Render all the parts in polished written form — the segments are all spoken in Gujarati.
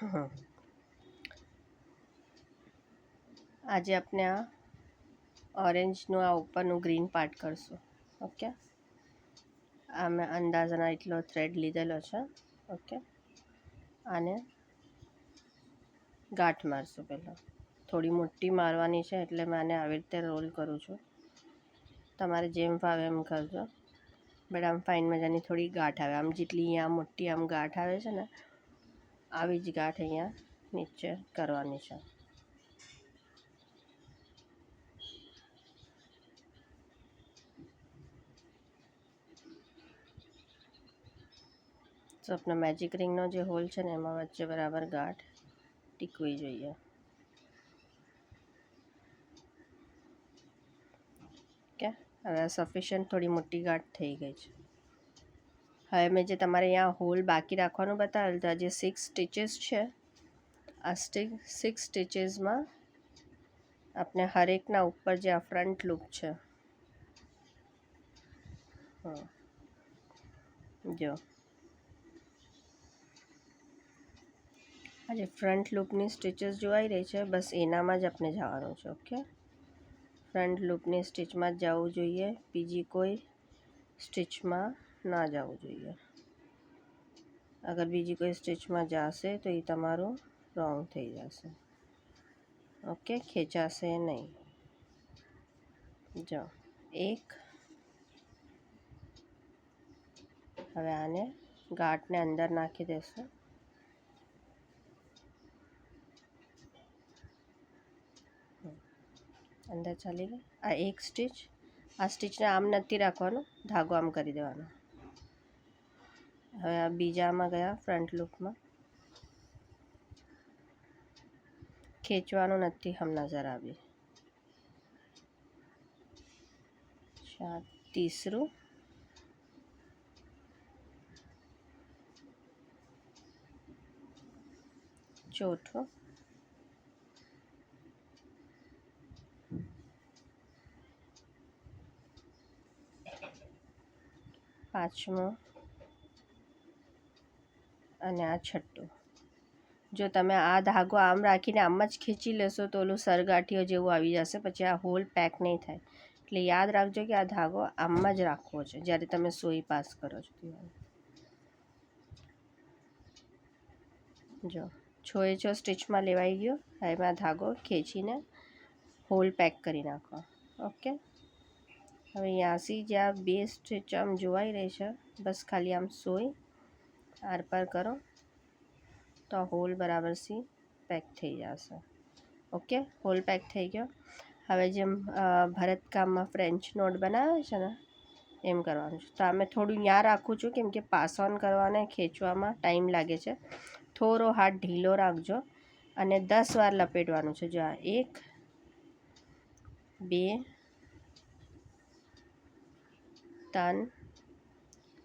હમ આજે આપણે આ ઓરેન્જનું આ ઉપરનું ગ્રીન પાર્ટ કરશું. ઓકે, આ મેં અંદાજના એટલો થ્રેડ લીધેલો છે. ઓકે, આને ગાંઠ મારશું. પહેલાં થોડી મોટી મારવાની છે એટલે મેં આને આવી રીતે રોલ કરું છું. તમારે જેમ ફાવે એમ કરજો. બટ આમ ફાઇન મજાની થોડી ગાંઠ આવે. આમ જેટલી અહીંયા મોટી આમ ગાંઠ આવે છે ને, આવી જ ગાંઠ અહીંયા નીચે કરવાની છે. તો આપણા મેજિક રિંગનો જે હોલ છે ને એમાં વચ્ચે બરાબર ગાંઠ ટીકવી જોઈએ. ઓકે, હવે સફિશિયન્ટ થોડી મોટી ગાંઠ થઈ ગઈ છે. હવે મેં જે તમારે અહીંયા હોલ બાકી રાખવાનું બતાવેલું તો જે 6 સ્ટીચીસ છે, આ 6 સ્ટીચીસમાં આપણે હરેકના ઉપર જે આ ફ્રન્ટ લૂપ છે, જો આ જે ફ્રન્ટ લૂપની સ્ટીચીસ જોવાઈ રહી છે, બસ એનામાં જ આપણે જવાનું છે. ઓકે, ફ્રન્ટ લૂપની સ્ટીચમાં જ જવું જોઈએ, બીજી કોઈ સ્ટીચમાં ના જવું જોઈએ. અગર બીજી કોઈ સ્ટીચમાં જશે તો એ તમારું રોંગ થઈ જશે. ઓકે, ખેંચાશે નહીં. જો એક, હવે આને ગાંઠને અંદર નાખી દેશું. અંદર ચાલી ગઈ. આ એક સ્ટીચ, આ સ્ટીચને આમ નથી રાખવાનું, ધાગો આમ કરી દેવાનો. હવે આ બીજામાં ગયા ફ્રન્ટ લૂપમાં, ખેંચવાનું નથી હમણાં જરા બી. તીસરું, ચોથું, પાંચમું અને આ છઠ્ઠું. જો તમે આ ધાગો આમ રાખીને આમ જ ખેંચી લેશો તો ઓલું સરગાંઠીઓ જેવું આવી જશે, પછી આ હોલ પેક નહીં થાય. એટલે યાદ રાખજો કે આ ધાગો આમ જ રાખવો છે જ્યારે તમે સોઈ પાસ કરો છો. જો 6 એ 6 સ્ટીચમાં લેવાઈ ગયો. હવે આ ધાગો ખેંચીને હોલ પેક કરી નાખો. ઓકે, હવે અહીંયાથી જ્યાં 2 સ્ટીચ આમ જોવાઈ રહી છે, બસ ખાલી આમ સોઈ આર પાર કરો તો હોલ બરાબર સી પેક થઈ જશે. ઓકે, હોલ પેક થઈ ગયો. હવે જેમ ભરતકામમાં ફ્રેન્ચ નોટ બનાવે છે ને એમ કરવાનું છે. તો આમે થોડું ત્યાં રાખું છું કેમ કે પાસ ઓન કરવાને ખેંચવામાં ટાઈમ લાગે છે. થોડો હાથ ઢીલો રાખજો અને 10 વાર લપેટવાનું છે. જો આ 1, 2, 3,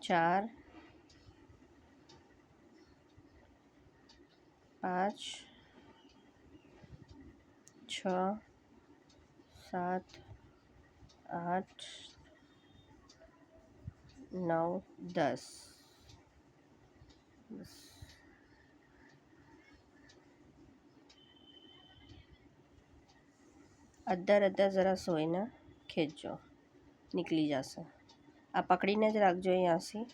4, 5, 6, 7, 8, 9, 10. અદ્ધર જરા સોઈને ખેંચજો, નીકળી જશે. આ પકડીને જ રાખજો અહીંયાથી.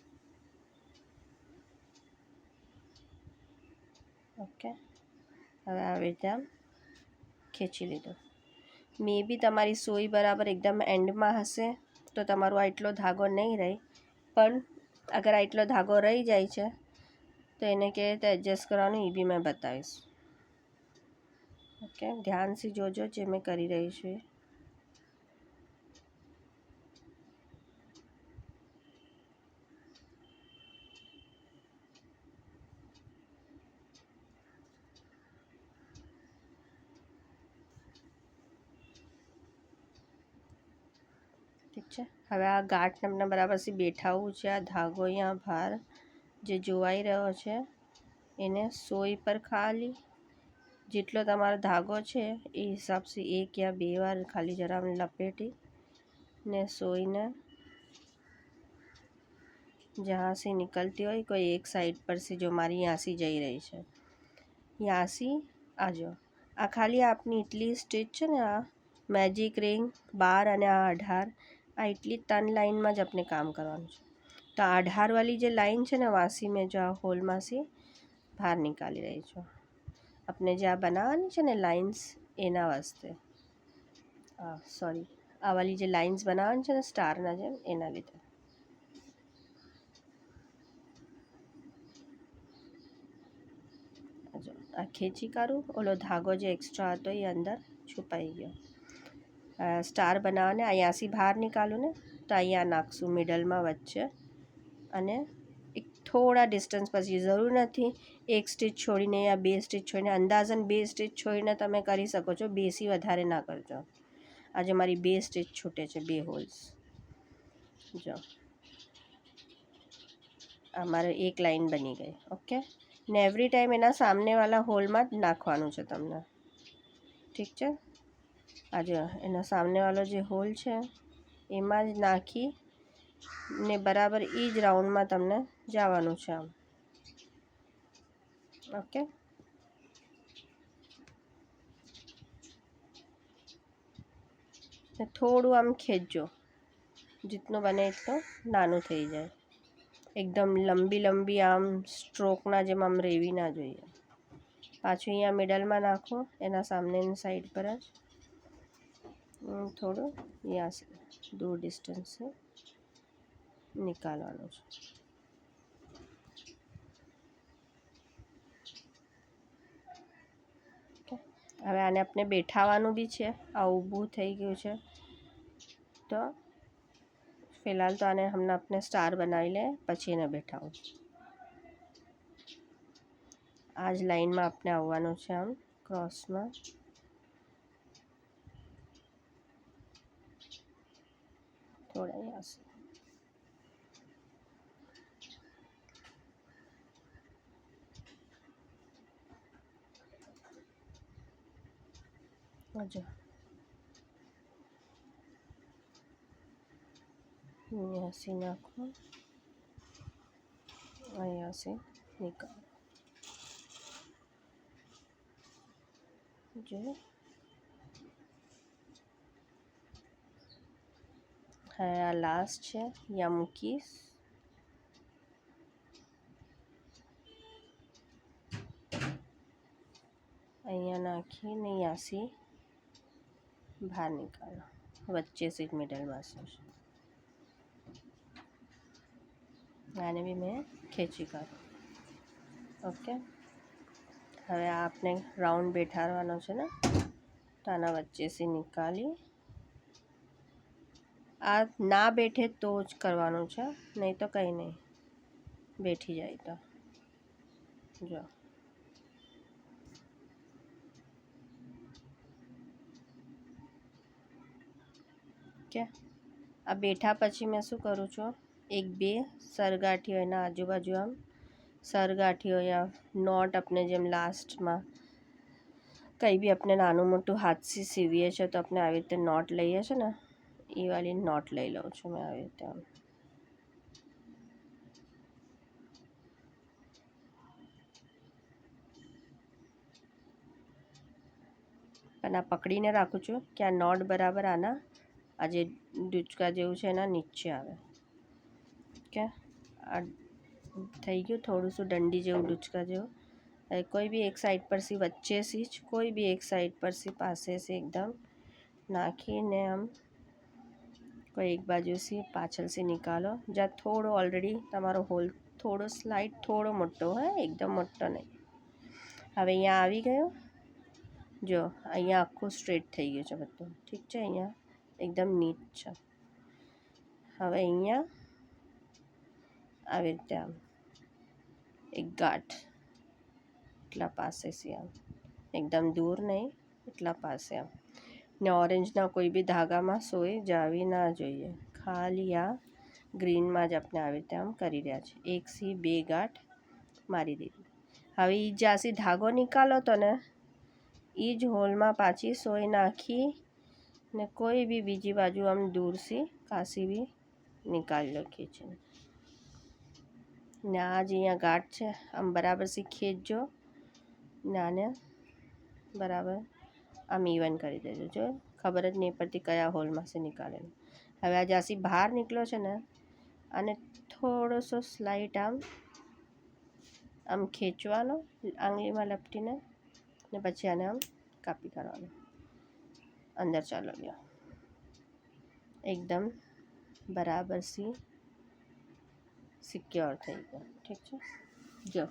ઓકે, હવે આવી રીતે આમ ખેંચી લીધો. મે બી તમારી સોઈ બરાબર એકદમ એન્ડમાં હશે તો તમારો આ એટલો ધાગો નહીં રહે, પણ અગર આ એટલો ધાગો રહી જાય છે તો એને કેવી રીતે એડજસ્ટ કરવાનું એ બી મેં બતાવીશ. ઓકે, ધ્યાનથી જોજો જે મેં કરી રહી છું. ઠીક છે, હવે આ ગાંઠ તમને બરાબરથી બેઠાવવું છે. આ ધાગો અહીંયા બહાર જે જોવાઈ રહ્યો છે એને સોઈ પર ખાલી જેટલો તમારો ધાગો છે એ હિસાબથી 1 या 2 વાર ખાલી જરા લપેટી ને સોઈને जहाँ से निकलती हो कोई एक साइड पर से जो हमारी यहाँ से जई रही है ત્યાંથી આ જો આ ખાલી આપની એટલી સ્ટીચ છે ને, આ મેજિક રિંગ 12 અને આ 18, આ એટલી 3 લાઇનમાં જ આપણે કામ કરવાનું છે. તો આ 18 વાળી જે લાઇન છે ને, વાંસી મેં જો આ હોલમાંથી બહાર નીકાળી રહી છું. આપણે જે આ બનાવવાની છે ને લાઇન્સ, એના વાસ્તે સોરી, આ વાળી જે લાઇન્સ બનાવવાની છે ને સ્ટારના જેમ, એના લીધે. આ ખેંચી કાઢું, ઓલો ધાગો જે એક્સ્ટ્રા હતો એ અંદર છુપાઈ ગયો. સ્ટાર બનાવવાને અહીંયાથી બહાર નીકાળું ને, તો અહીંયા નાખશું મિડલમાં વચ્ચે, અને એક થોડા ડિસ્ટન્સ પછી, જરૂર નથી એક સ્ટીચ છોડીને યા 2 સ્ટીચ છોડીને, અંદાજન 2 સ્ટીચ છોડીને તમે કરી શકો છો, 2થી વધારે ના કરજો. આજે મારી 2 સ્ટીચ છૂટે છે, 2 હોલ્સ. જો આ મારે એક લાઈન બની ગઈ. ઓકે, ને એવરી ટાઈમ એના સામનેવાળા હોલમાં જ નાખવાનું છે તમને, ઠીક છે? આજે એના સામનેવાળો જે હોલ છે એમાં જ નાખી ને બરાબર એ જ રાઉન્ડમાં તમને જવાનું છે આમ. ઓકે, થોડું આમ ખેંચજો, જેટલું બને એટલું નાનું થઈ જાય. એકદમ લંબી આમ સ્ટ્રોકના જેમ આમ રેવી ના જોઈએ. પાછું અહીંયા મિડલમાં નાખો, એના સામનેની સાઈડ પર જ થોડું यहाँ से દૂર ડિસ્ટન્સ से નિકાલવાનું છે. હવે આને આપણે બેઠાવાનું બી છે. આ ઊભું થઈ ગયું છે, તો ફિલહાલ તો આને હમણાં આપણે સ્ટાર બનાવી લે, પછી એને બેઠાવું. આ જ લાઈનમાં આપણે આવવાનું છે આમ ક્રોસમાં. થોડા यहाँ से जो यहाँ से नाखो, यहाँ से निकालो. जो है आ लास्ट છે, यहाँ મૂકીશ. અહીંયા નાખીને અહીંયાથી બહાર નીકાળો, વચ્ચે से મિડલમાં से. આને બી મેં ખેંચી કાઢું. ઓકે, હવે આ આપણે રાઉન્ડ બેઠાડવાનો છે ને, તો આના વચ્ચેથી નીકાળી. આ ના બેઠે તો જ કરવાનું છે, નહીં તો કંઈ નહીં, બેઠી જાય તો જો. ઓકે, આ બેઠા પછી મેં શું કરું છું, 1-2 સરગાઠીઓ એના આજુબાજુ આમ સરગાઠીઓ યા નોટ, આપણે જેમ લાસ્ટમાં કંઈ બી આપણે નાનું મોટું હાથથી સીવીએ છીએ તો આપણે આવી રીતે નોટ લઈએ છીએ ને, એ વાળી નોટ લઈ લઉં છું મેં આવી રીતે આમ. પણ આ પકડીને રાખું છું કે આ નોટ બરાબર આના આ જે ડૂચકા જેવું છે એના નીચે આવે. ઓકે, આ થઈ ગયું થોડું શું દંડી જેવું, ડૂચકા જેવું. कोई भी एक साइड पर से वच्चे से कोई भी एक साइड पर से पासे से एकदम नाखीने हम कोई एक बाजू से पाछल से निकालो. જ્યાં થોડો ઓલરેડી તમારો હોલ થોડો સ્લાઇડ થોડો મોટો હોય, એકદમ મોટો નહીં. હવે અહીંયા આવી ગયો, જો અહીંયા આખું સ્ટ્રેટ થઈ ગયું છે બધું, ઠીક છે? અહીંયા એકદમ નીટ છે. હવે અહીંયા આવી રીતે આમ એક ગાંઠ એટલા પાસેથી આમ, એકદમ દૂર નહીં, એટલા પાસે આમ. ને ઓરેન્જના કોઈ બી ધાગામાં સોય જાવી ના જોઈએ, ખાલી આ ગ્રીનમાં જ આપણે આવી રીતે આમ કરી રહ્યા છે. 1થી 2 ગાંઠ મારી દીધી. હવે એ જ્યાંથી ધાગો નીકાળો તો ને, એ જ હોલમાં પાછી સોય નાખી ને કોઈ બી બીજી બાજુ આમ દૂરથી કાશી બી નીકાળી લો ખીચીને. ને આ જ અહીંયા ગાંઠ છે, આમ બરાબર થી ખેંચજો ને આને બરાબર આમ ઇવન કરી દેજો. જો ખબર જ નહીં પડતી કયા હોલમાંથી નીકાળેલું. હવે આ જાસી બહાર નીકળ્યો છે ને, આને થોડોસો સ્લાઇટ આમ ખેંચવાનો આંગળીમાં લપટીને, ને પછી આને આમ કાપી કાઢવાનો. અંદર ચાલો લ્યો, એકદમ બરાબર સી સિક્યોર થઈ ગયો. ઠીક છે, જો